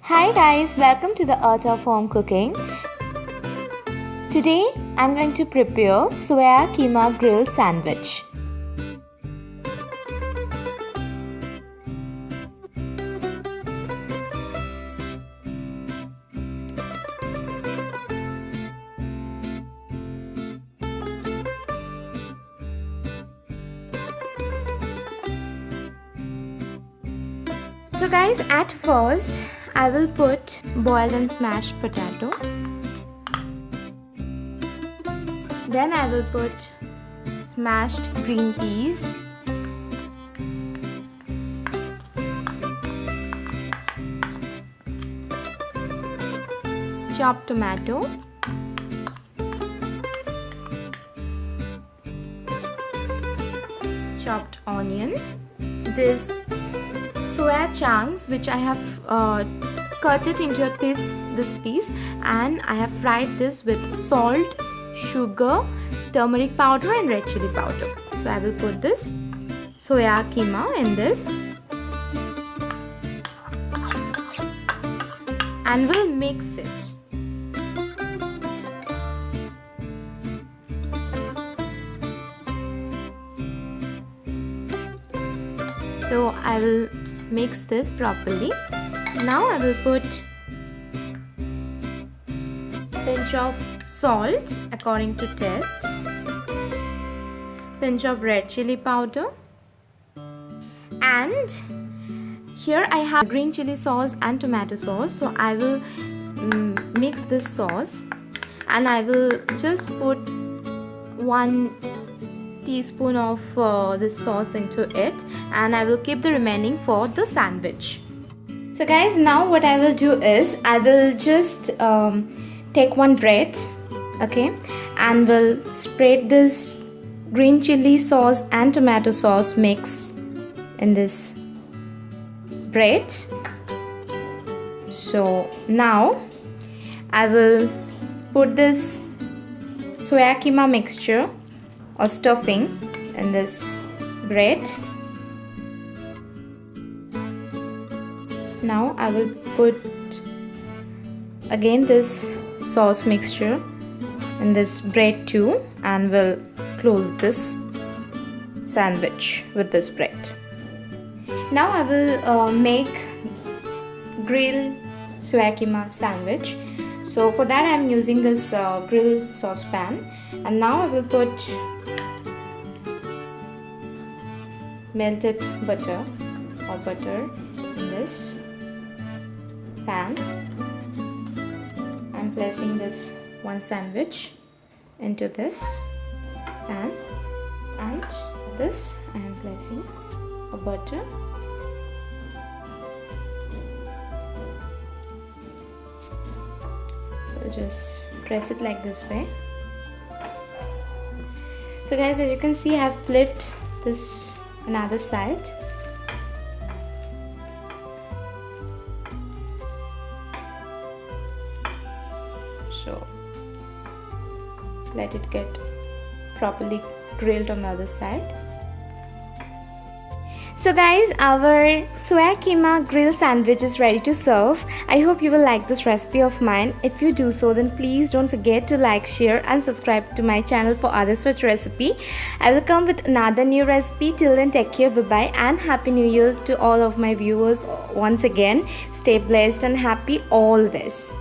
Hi guys, welcome to the Art of Home Cooking. Today I'm going to prepare Soya Keema Grill Sandwich. So guys, at first I will put boiled and smashed potato. Then I will put smashed green peas. Chopped tomato. Chopped onion. This soya chunks which I have cut it into this piece, and I have fried this with salt, sugar, turmeric powder and red chilli powder. So I will put this soya keema in this and we'll mix it. So I will mix this properly. Now I will put pinch of salt according to taste, pinch of red chili powder, and here I have green chili sauce and tomato sauce. So I will mix this sauce and I will just put 1 teaspoon of this sauce into it, and I will keep the remaining for the sandwich. So guys, now what I will do is I will just take one bread, okay, and will spread this green chili sauce and tomato sauce mix in this bread. So now I will put this soya keema mixture or stuffing in this bread. Now I will put again this sauce mixture in this bread too, and will close this sandwich with this bread. Now I will make grill soya keema sandwich. So for that I am using this grill saucepan, and now I will put melted butter or butter in this pan. I'm placing this one sandwich into this pan, and this I am placing a butter. We'll just press it like this way. So guys, as you can see, I have flipped this another side. So let it get properly grilled on the other side. So guys, our soya keema grill sandwich is ready to serve. I hope you will like this recipe of mine. If you do so, then please don't forget to like, share and subscribe to my channel for other such recipe. I will come with another new recipe. Till then, take care, bye bye, and happy new year's to all of my viewers once again. Stay blessed and happy always.